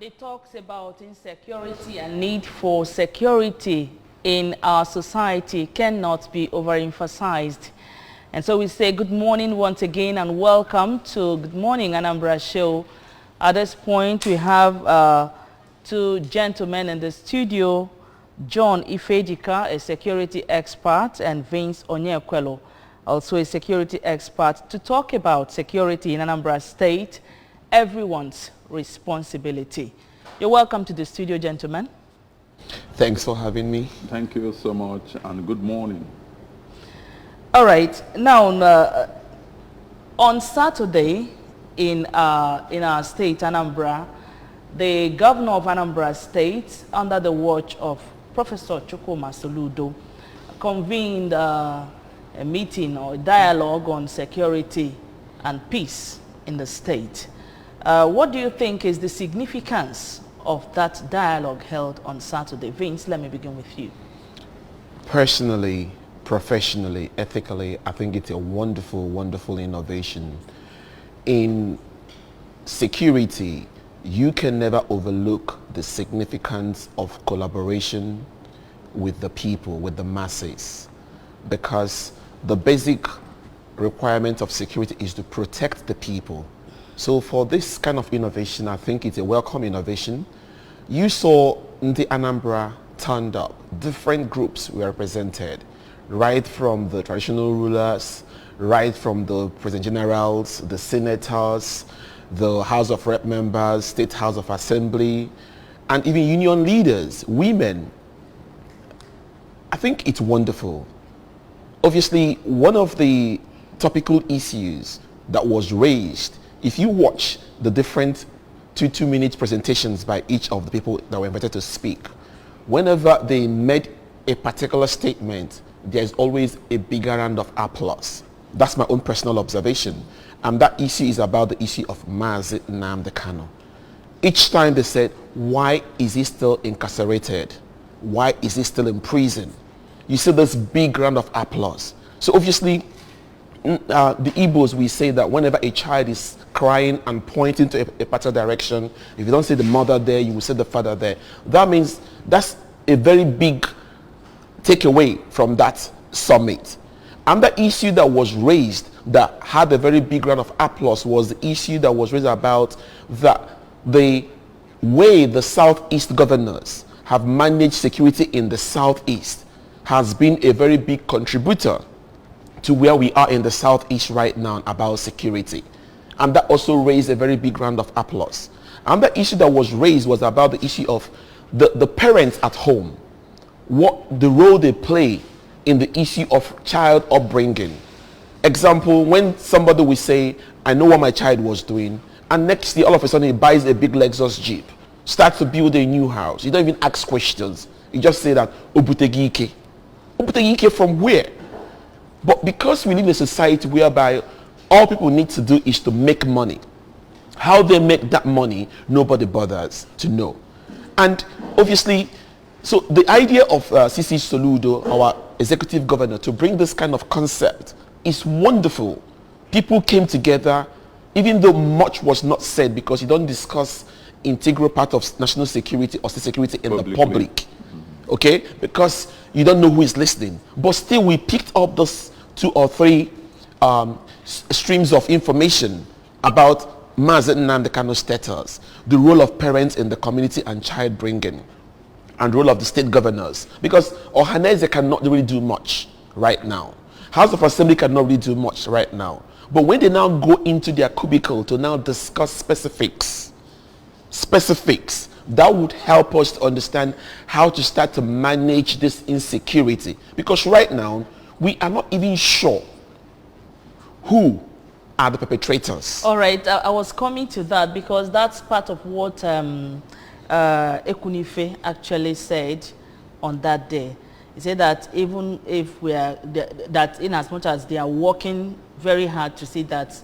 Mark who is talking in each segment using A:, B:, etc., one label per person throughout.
A: They talks about insecurity and need for security in our society cannot be overemphasized. And so we say good morning once again and welcome to Good Morning Anambra show. At this point we have two gentlemen in the studio, John Ifejika, a security expert, and Vince Onyekwelo, also a security expert, to talk about security in Anambra State, everyone's responsibility. You're welcome to the studio, gentlemen.
B: Thanks for having me.
C: Thank you so much, and good morning.
A: All right. Now, on Saturday in our state, Anambra, the governor of Anambra State, under the watch of Professor Chukwuma Soludo, convened a meeting or dialogue on security and peace in the state. What do you think is the significance of that dialogue held on Saturday? Vince, let me begin with you.
B: Personally, professionally, ethically, I think it's a wonderful, wonderful innovation. In security, you can never overlook the significance of collaboration with the people, with the masses, because the basic requirement of security is to protect the people. So for this kind of innovation, I think it's a welcome innovation. You saw the Anambra turned up. Different groups were represented, right from the traditional rulers, right from the president generals, the senators, the House of Rep members, State House of Assembly, and even union leaders, women. I think it's wonderful. Obviously, one of the topical issues that was raised, if you watch the different 2-minute presentations by each of the people that were invited to speak, whenever they made a particular statement, there's always a bigger round of applause. That's my own personal observation. And that issue is about the issue of Mazi Nnamdi Kanu. Each time they said, why is he still incarcerated? Why is he still in prison? You see this big round of applause. So obviously, the Igbos, we say that whenever a child is crying and pointing to a particular direction, if you don't see the mother there, you will see the father there. That means that's a very big takeaway from that summit. And the issue that was raised that had a very big round of applause was the issue that was raised about the way the Southeast governors have managed security in the Southeast has been a very big contributor to where we are in the Southeast right now about security. And that also raised a very big round of applause. And the issue that was raised was about the issue of the parents at home, what the role they play in the issue of child upbringing. Example, when somebody will say, I know what my child was doing, and next year all of a sudden he buys a big Lexus Jeep, starts to build a new house. You don't even ask questions. You just say that, Obutegi Ike. Obutegi Ike from where? But because we live in a society whereby all people need to do is to make money, how they make that money, nobody bothers to know. And obviously, so the idea of CC Soludo, our executive governor, to bring this kind of concept is wonderful. People came together, even though much was not said, because you don't discuss integral part of national security or state security in the public. Okay? Because you don't know who is listening. But still, we picked up those 2 or 3 streams of information about Mazi Nnamdi Kanu's status, the role of parents in the community and child bringing, and role of the state governors. Because Ohaneze cannot really do much right now. House of Assembly cannot really do much right now. But when they now go into their cubicle to now discuss specifics, that would help us to understand how to start to manage this insecurity. Because right now, we are not even sure who are the perpetrators.
A: All right, I was coming to that because that's part of what Ekunife actually said on that day. He said that even if we are, that in as much as they are working very hard to see that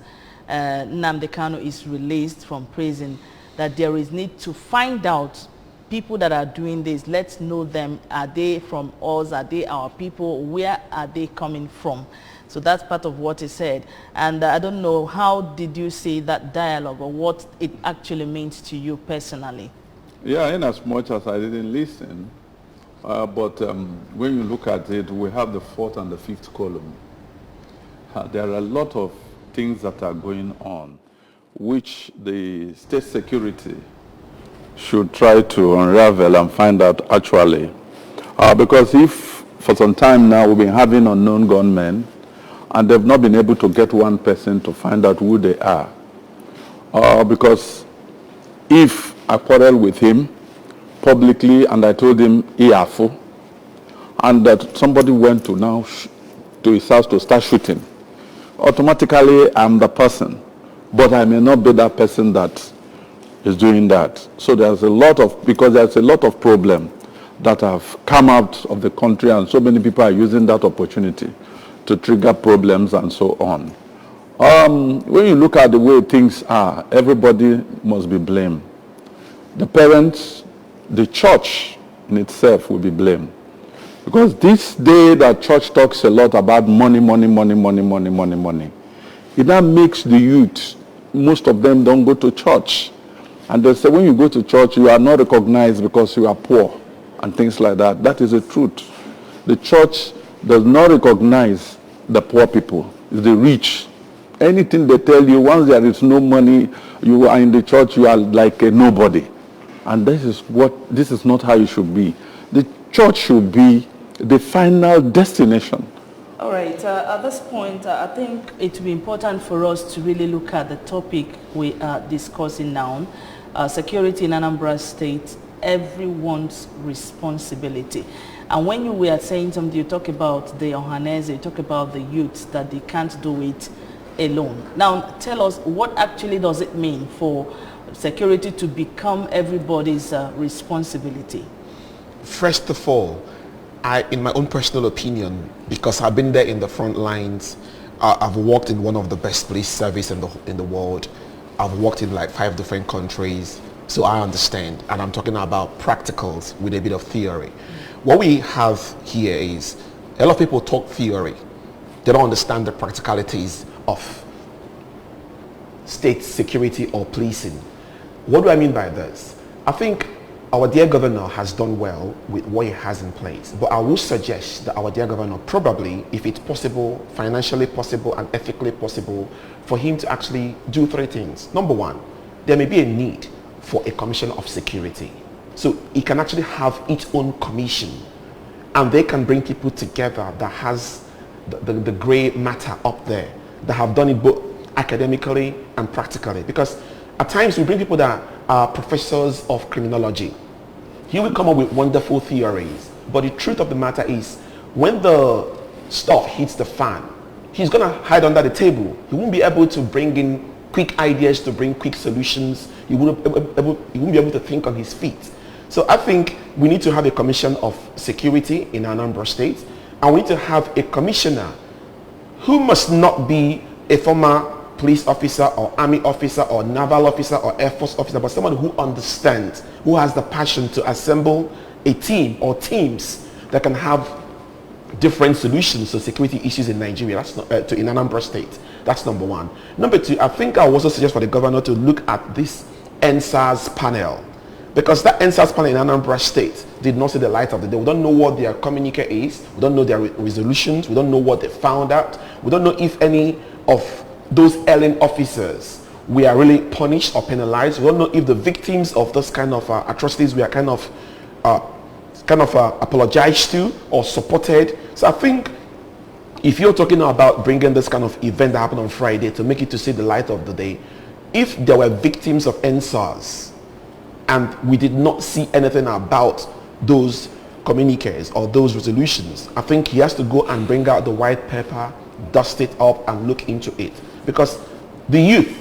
A: Nnamdi Kanu is released from prison, that there is need to find out people that are doing this. Let's know them. Are they from us? Are they our people? Where are they coming from? So that's part of what he said. And I don't know, how did you see that dialogue or what it actually means to you personally?
C: Yeah, in as much as I didn't listen, but when you look at it, we have the fourth and the fifth column. There are a lot of things that are going on, which the state security should try to unravel and find out actually. Because if for some time now we've been having unknown gunmen, and they've not been able to get one person to find out who they are. Because if I quarrel with him publicly and I told him Iafo, and that somebody went to now to his house to start shooting, automatically I'm the person, but I may not be that person that is doing that. So there's a lot of problem that have come out of the country, and so many people are using that opportunity to trigger problems and so on. When you look at the way things are, everybody must be blamed. The parents, the church in itself will be blamed. Because this day that church talks a lot about money, it now makes the youth, most of them don't go to church. And they say when you go to church, you are not recognized because you are poor and things like that. That is the truth. The church does not recognize the poor people, the rich. Anything they tell you, once there is no money, you are in the church, you are like a nobody. And this is not how it should be. The church should be the final destination.
A: All right, at this point, I think it will be important for us to really look at the topic we are discussing now, security in Anambra State, everyone's responsibility. And when you were saying something, you talk about the Ohanese, you talk about the youth, that they can't do it alone. Now, tell us, what actually does it mean for security to become everybody's responsibility?
B: First of all, in my own personal opinion, because I've been there in the front lines, I've worked in one of the best police service in the world. I've worked in like 5 different countries, so I understand. And I'm talking about practicals with a bit of theory. What we have here is a lot of people talk theory. They don't understand the practicalities of state security or policing. What do I mean by this? I think our dear governor has done well with what he has in place, but I will suggest that our dear governor probably, if it's possible, financially possible and ethically possible, for him to actually do 3 things. Number 1, there may be a need for a commission of security. So it can actually have its own commission, and they can bring people together that has the gray matter up there, that have done it both academically and practically. Because at times we bring people that are professors of criminology. He will come up with wonderful theories, but the truth of the matter is, when the stuff hits the fan, he's going to hide under the table. He won't be able to bring in quick ideas, to bring quick solutions. He won't be able to think on his feet. So I think we need to have a commission of security in Anambra State, and we need to have a commissioner who must not be a former police officer or army officer or naval officer or air force officer, but someone who understands, who has the passion to assemble a team or teams that can have different solutions to security issues in Nigeria. That's not, in Anambra State. That's number 1. Number 2, I think I will also suggest for the governor to look at this NSAS panel, because that NSAS panel in Anambra State did not see the light of the day. We don't know what their communique is. We don't know their resolutions. We don't know what they found out. We don't know if any of those erring officers were really punished or penalized. We don't know if the victims of those kind of atrocities were kind of apologized to or supported. So I think if you're talking about bringing this kind of event that happened on Friday to make it to see the light of the day, if there were victims of NSAS and we did not see anything about those communiques or those resolutions, I think he has to go and bring out the white paper, dust it up and look into it. Because the youth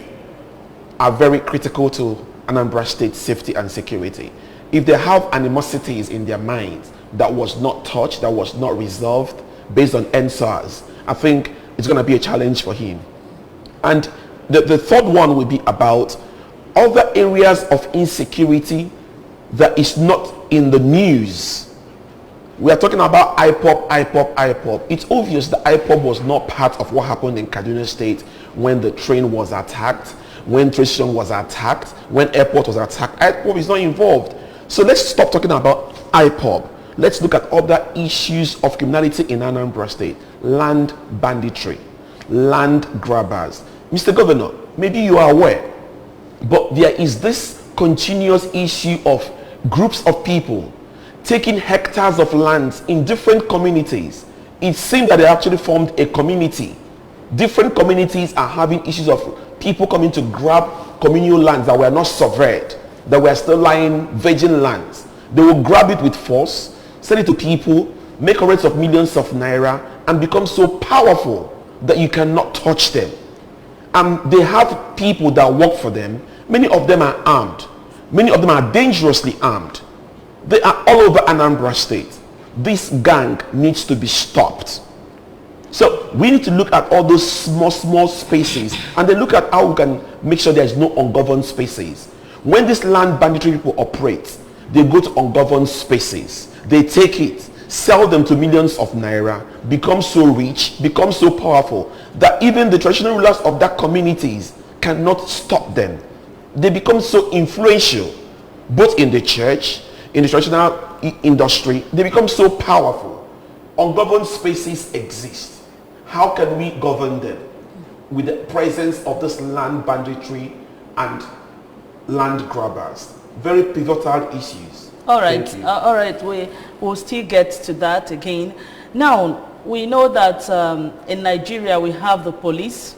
B: are very critical to Anambra State safety and security. If they have animosities in their minds that was not touched, that was not resolved based on NSAS, I think it's going to be a challenge for him. And the third one will be about other areas of insecurity that is not in the news. We are talking about IPOB. It's obvious that IPOB was not part of what happened in Kaduna State when the train was attacked, when train station was attacked, when airport was attacked. IPOB is not involved. So let's stop talking about IPOB. Let's look at other issues of criminality in Anambra State. Land banditry, land grabbers. Mr. Governor, maybe you are aware, but there is this continuous issue of groups of people taking hectares of lands in different communities. It seems that they actually formed a community. Different communities are having issues of people coming to grab communal lands that were not surveyed, that were still lying virgin lands. They will grab it with force, sell it to people, make hundreds of millions of naira, and become so powerful that you cannot touch them. And they have people that work for them. Many of them are armed. Many of them are dangerously armed. They are all over Anambra State. This gang needs to be stopped. So we need to look at all those small spaces, and then look at how we can make sure there is no ungoverned spaces. When these land banditry people operate, they go to ungoverned spaces. They take it, sell them to millions of naira, become so rich, become so powerful that even the traditional rulers of that communities cannot stop them. They become so influential, both in the church, in the traditional industry. They become so powerful. Ungoverned spaces exist. How can we govern them with the presence of this land banditry and land grabbers? Very pivotal issues.
A: All right, all right. We will still get to that again. Now, we know that in Nigeria we have the police,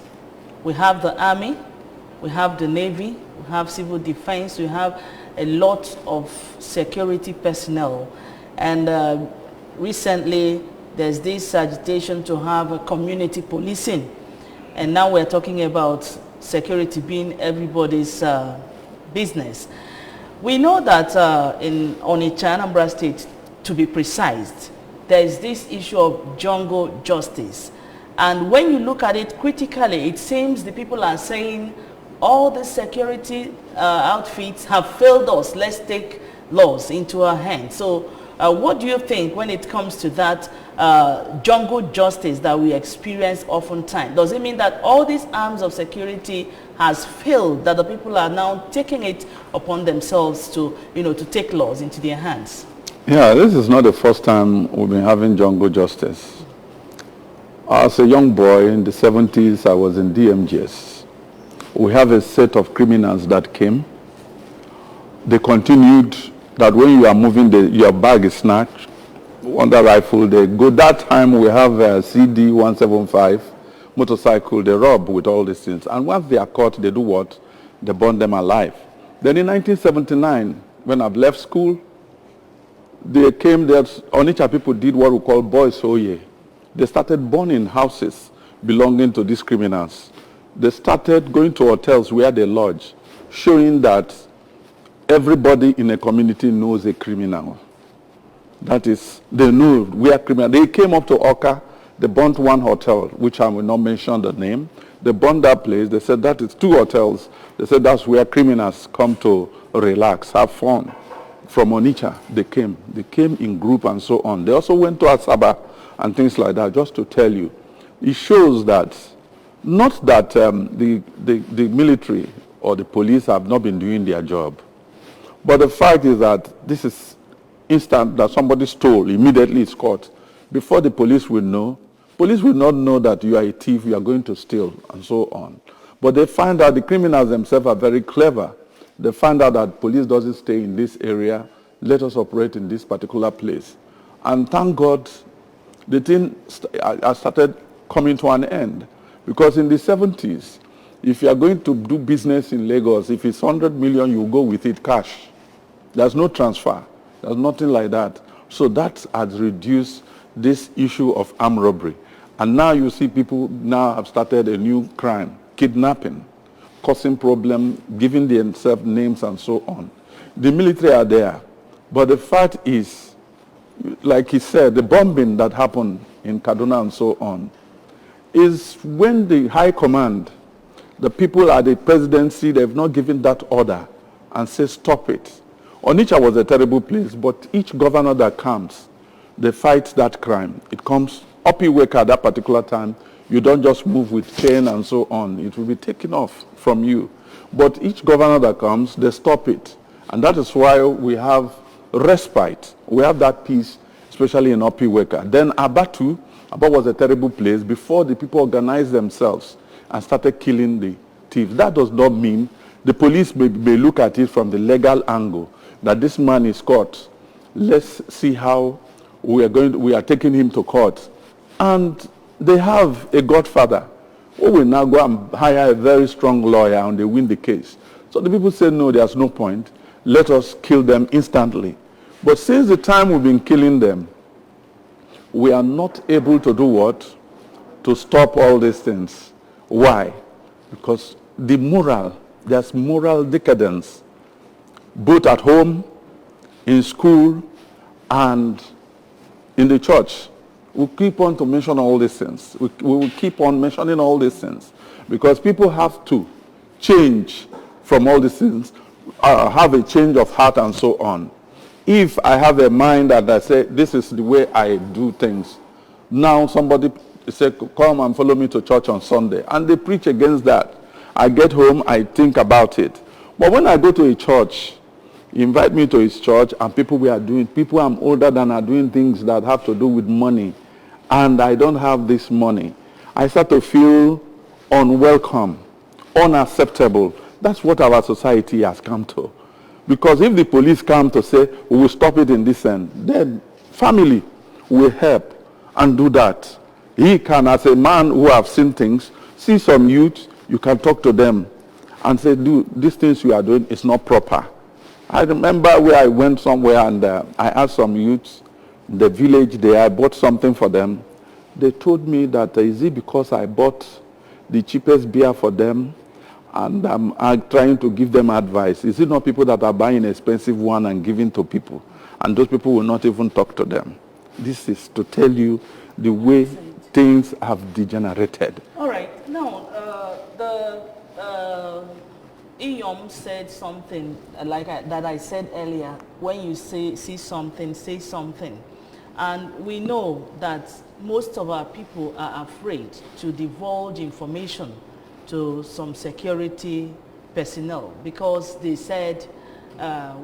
A: we have the army, we have the navy, we have civil defense, we have a lot of security personnel. And recently there's this agitation to have a community policing. And now we're talking about security being everybody's business. We know that in Onitsha, Anambra State, to be precise, there is this issue of jungle justice. And when you look at it critically, it seems the people are saying all the security outfits have failed us. Let's take laws into our hands. So what do you think when it comes to that jungle justice that we experience oftentimes? Does it mean that all these arms of security has failed, that the people are now taking it upon themselves to, to take laws into their hands?
C: Yeah, this is not the first time we've been having jungle justice. As a young boy in the 70s, I was in DMGS. We have a set of criminals that came. They continued that when you are moving, your bag is snatched, under rifle, they go. That time we have a CD 175, motorcycle, they rob with all these things. And once they are caught, they do what? They burn them alive. Then in 1979, when I've left school, they came there, Onitsha people did what we call boys oye. They started burning houses belonging to these criminals. They started going to hotels where they lodge, showing that everybody in a community knows a criminal. That is, they know we are criminal. They came up to Oka, they burnt one hotel, which I will not mention the name. They burned that place. They said that is 2 hotels. They said that's where criminals come to relax, have fun. From Onitsha, they came in group and so on. They also went to Asaba and things like that, just to tell you. It shows that, not that the military or the police have not been doing their job, but the fact is that this is instant that somebody stole, immediately it's caught. Before the police will not know that you are a thief, you are going to steal, and so on. But they find out the criminals themselves are very clever. They find out that police doesn't stay in this area, let us operate in this particular place. And thank God, the thing started coming to an end. Because in the 70s, if you are going to do business in Lagos, if it's 100 million, you go with it cash. There's no transfer. There's nothing like that. So that has reduced this issue of armed robbery. And now you see people now have started a new crime, kidnapping, causing problem, giving themselves names and so on. The military are there. But the fact is, like he said, the bombing that happened in Kaduna and so on, is when the high command, the people at the presidency, they've not given that order and say stop it. Onitsha was a terrible place, but each governor that comes, they fight that crime. It comes up you wake at that particular time, you don't just move with chain and so on. It will be taken off from you. But each governor that comes, they stop it. And that is why we have respite. We have that peace, especially in Opiweka. Then Aba was a terrible place before the people organized themselves and started killing the thieves. That does not mean the police may look at it from the legal angle that this man is caught. Let's see how we are taking him to court. And they have a godfather who will now go and hire a very strong lawyer and they win the case. So the people say, no, there's no point. Let us kill them instantly. But since the time we've been killing them, we are not able to do what? To stop all these things. Why? Because there's moral decadence, both at home, in school, and in the church. We'll keep on to mention all these things. We will keep on mentioning all these things because people have to change from all these things, have a change of heart and so on. If I have a mind that I say, this is the way I do things, now somebody say, come and follow me to church on Sunday, and they preach against that. I get home, I think about it. But when I go to a church, invite me to his church, and people I'm older than are doing things that have to do with money, and I don't have this money, I start to feel unwelcome, unacceptable. That's what our society has come to. Because if the police come to say, we will stop it in this end, then family will help and do that. He can, as a man who have seen things, see some youth, you can talk to them and say, dude, these things you are doing is not proper. I remember where I went somewhere and I asked some youths in the village there, I bought something for them. They told me that, is it because I bought the cheapest beer for them and I'm trying to give them advice? Is it not people that are buying an expensive one and giving to people? And those people will not even talk to them. This is to tell you the way things have degenerated.
A: All right. Now, Iyom said something that I said earlier. When you see something, say something. And we know that most of our people are afraid to divulge information to some security personnel because they said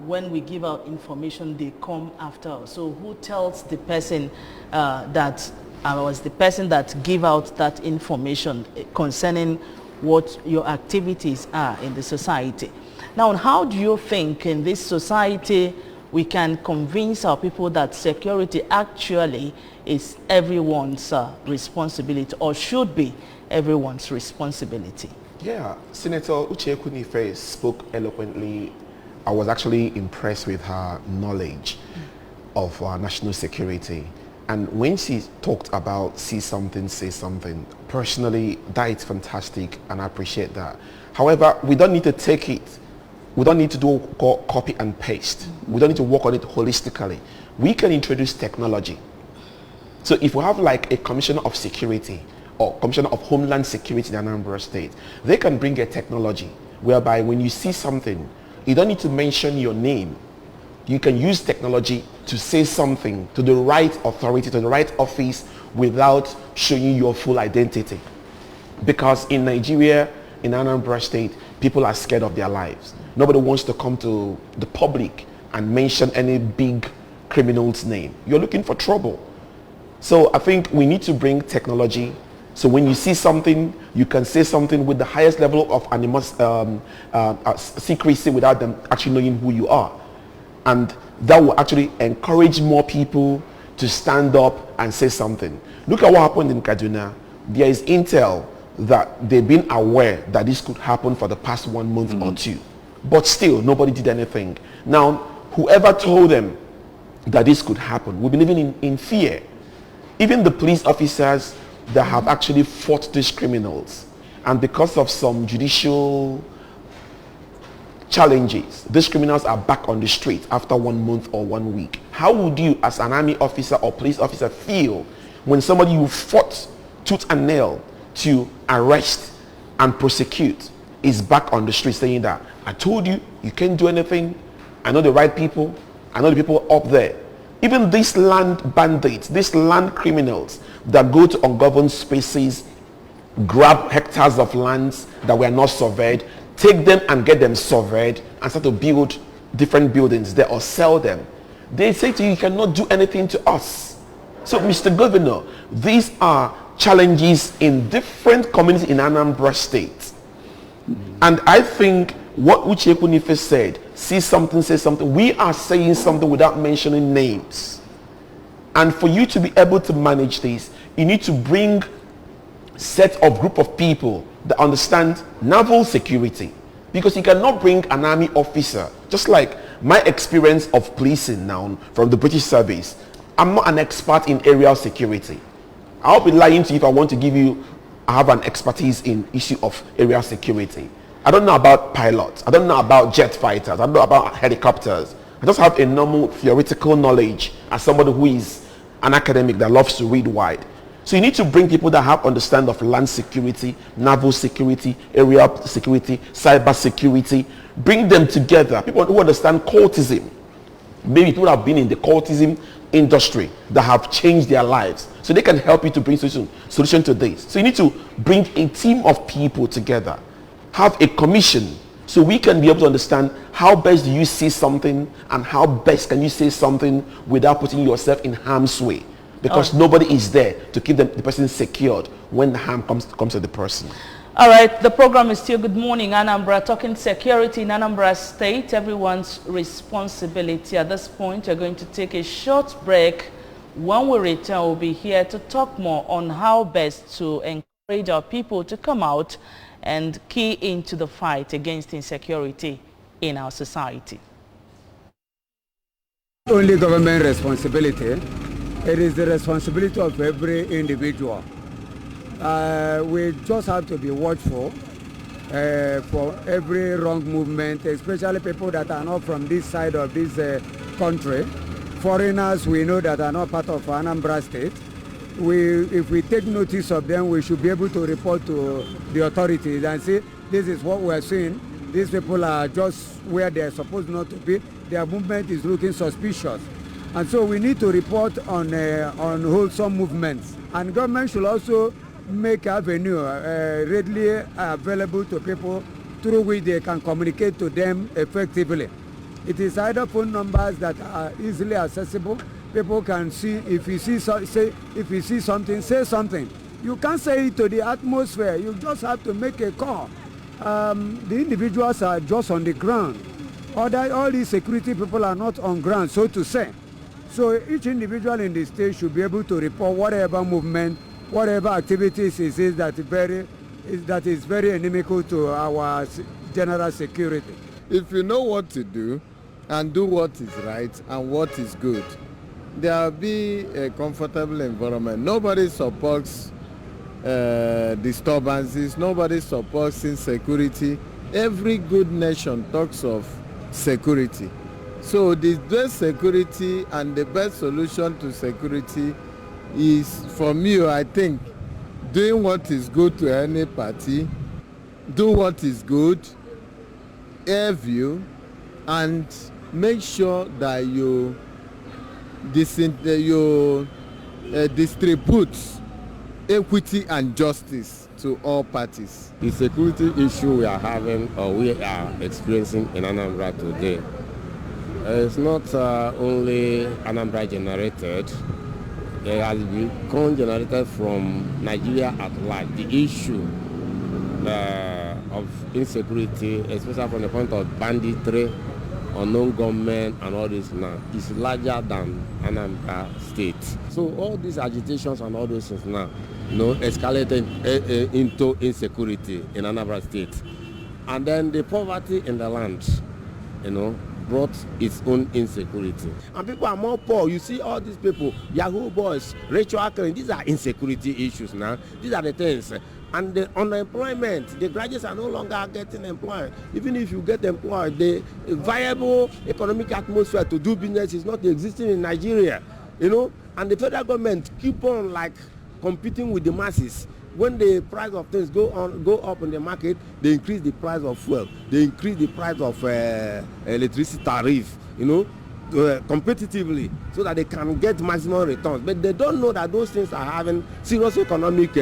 A: when we give out information, they come after us. So who tells the person that I was the person that gave out that information concerning what your activities are in the society? Now, how do you think in this society we can convince our people that security actually is everyone's responsibility or should be everyone's responsibility?
B: Yeah, Senator Uche Kunife spoke eloquently. I was actually impressed with her knowledge of national security. And when she talked about see something, say something, personally, that is fantastic and I appreciate that. However, we don't need to take it. We don't need to do copy and paste. We don't need to work on it holistically. We can introduce technology. So if we have like a commissioner of security or commissioner of homeland security in Anambra State, they can bring a technology whereby when you see something, you don't need to mention your name. You can use technology to say something to the right authority, to the right office without showing your full identity. Because in Nigeria, in Anambra State, people are scared of their lives. Nobody wants to come to the public and mention any big criminal's name. You're looking for trouble. So I think we need to bring technology. So when you see something, you can say something with the highest level of secrecy without them actually knowing who you are. And that will actually encourage more people to stand up and say something. Look at what happened in Kaduna. There is intel that they've been aware that this could happen for the past 1 month or two. But still, nobody did anything. Now, whoever told them that this could happen will be living in fear. Even the police officers that have actually fought these criminals, and because of some judicial challenges, these criminals are back on the street after 1 month or 1 week. How would you as an army officer or police officer feel when somebody you fought tooth and nail to arrest and prosecute is back on the street saying that, I told you, you can't do anything. I know the right people. I know the people up there. Even these land bandits, these land criminals that go to ungoverned spaces, grab hectares of lands that were not surveyed, take them and get them surveyed and start to build different buildings there or sell them. They say to you, you cannot do anything to us. So, Mr. Governor, these are challenges in different communities in Anambra State. And I think what Uche Kunife said, see something, say something, we are saying something without mentioning names. And for you to be able to manage this, you need to bring set of group of people that understand naval security. Because you cannot bring an army officer, just like my experience of policing now from the British service. I'm not an expert in aerial security. I'll be lying to you if I want to give you, I have an expertise in issue of aerial security. I don't know about pilots. I don't know about jet fighters. I don't know about helicopters. I just have a normal theoretical knowledge as somebody who is an academic that loves to read wide. So you need to bring people that have understanding of land security, naval security, aerial security, cyber security. Bring them together. People who understand cultism. Maybe people have been in the cultism industry that have changed their lives. So they can help you to bring solution to this. So you need to bring a team of people together. Have a commission so we can be able to understand how best do you see something and how best can you say something without putting yourself in harm's way. Because nobody is there to keep the person secured when the harm comes to the person.
A: All right, the program is still Good Morning Anambra, talking security in Anambra State, everyone's responsibility. At this point, we're going to take a short break. When we return, we'll be here to talk more on how best to encourage our people to come out and key into the fight against insecurity in our society.
D: Only government responsibility. It is the responsibility of every individual. We just have to be watchful for every wrong movement, especially people that are not from this side of this country. Foreigners we know that are not part of Anambra State. If we take notice of them, we should be able to report to the authorities and say, this is what we are seeing. These people are just where they are supposed not to be. Their movement is looking suspicious. And so we need to report on wholesome movements. And government should also make avenue readily available to people through which they can communicate to them effectively. It is either phone numbers that are easily accessible. People can see, if you see something, say something. You can't say it to the atmosphere. You just have to make a call. The individuals are just on the ground. All these security people are not on ground, so to say. So each individual in the state should be able to report whatever movement, whatever activities is that is very inimical to our general security.
E: If you know what to do and do what is right and what is good, there will be a comfortable environment. Nobody supports disturbances. Nobody supports insecurity. Every good nation talks of security. So the best security and the best solution to security is, for me, I think, doing what is good to any party, do what is good, air view, and make sure that you distribute equity and justice to all parties.
F: The security issue we are having or we are experiencing in Anambra today is not only Anambra generated. It has become generated from Nigeria at large. The issue of insecurity, especially from the point of banditry, unknown government and all this now, is larger than Anambra State. So all these agitations and all those things now, escalated into insecurity in Anambra State. And then the poverty in the land, brought its own insecurity. And people are more poor. You see all these people, Yahoo boys, racial hacking, these are insecurity issues now. These are the things. And the unemployment, the graduates are no longer getting employed. Even if you get employed, the viable economic atmosphere to do business is not existing in Nigeria. And the federal government keep on competing with the masses. When the price of things go up in the market, they increase the price of fuel. They increase the price of electricity tariff, competitively, so that they can get maximum returns. But they don't know that those things are having serious economic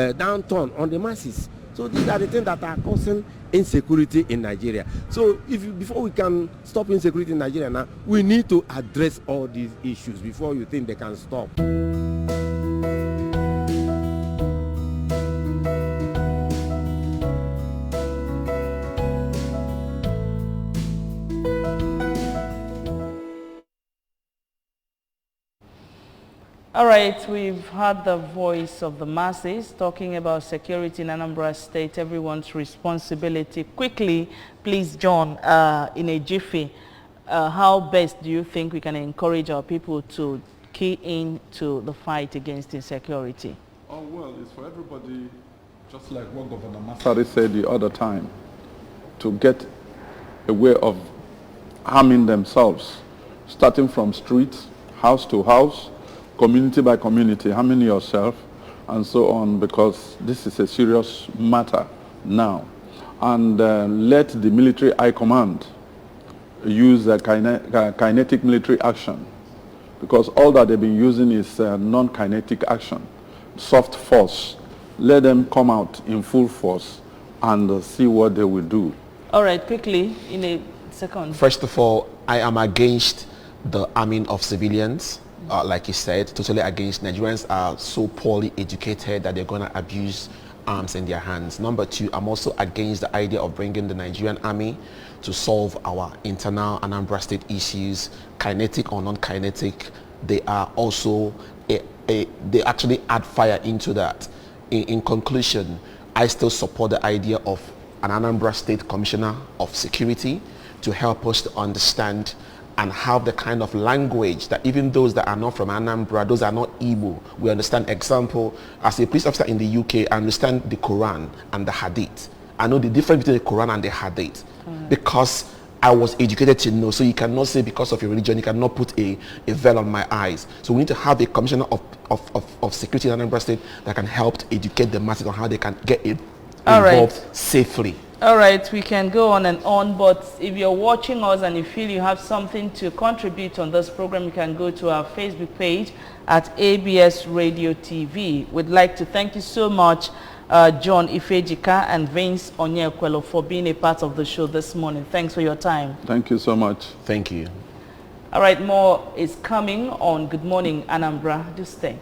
F: downturn on the masses. So these are the things that are causing insecurity in Nigeria. So before we can stop insecurity in Nigeria now, we need to address all these issues before you think they can stop.
A: All right, we've heard the voice of the masses talking about security in Anambra State, everyone's responsibility. Quickly, please, John, in a jiffy, how best do you think we can encourage our people to key into the fight against insecurity?
C: Oh, well, it's for everybody, just like what Governor Masari said the other time, to get a way of harming themselves, starting from streets, house to house, community by community, harming yourself, and so on, because this is a serious matter now. And let the military high command use kinetic military action, because all that they've been using is non-kinetic action, soft force. Let them come out in full force and see what they will do.
A: All right, quickly, in a second.
B: First of all, I am against the arming of civilians. Like you said, totally against. Nigerians are so poorly educated that they're going to abuse arms in their hands. Number two, I'm also against the idea of bringing the Nigerian army to solve our internal Anambra State issues, kinetic or non-kinetic. They are also, they actually add fire into that. In conclusion, I still support the idea of an Anambra State Commissioner of Security to help us to understand and have the kind of language that even those that are not from Anambra, those are not Igbo, we understand. Example, as a police officer in the UK, I understand the Quran and the Hadith. I know the difference between the Quran and the Hadith because I was educated to know. So you cannot say because of your religion, you cannot put a veil on my eyes. So we need to have a commissioner of security in Anambra State that can help to educate the masses on how they can get involved safely.
A: All right, we can go on, but if you're watching us and you feel you have something to contribute on this program, you can go to our Facebook page at ABS Radio TV. We'd like to thank you so much, John Ifejika and Vince Onyekwelo, for being a part of the show this morning. Thanks for your time.
C: Thank you so much.
B: Thank you.
A: All right, more is coming on Good Morning Anambra. Do stay.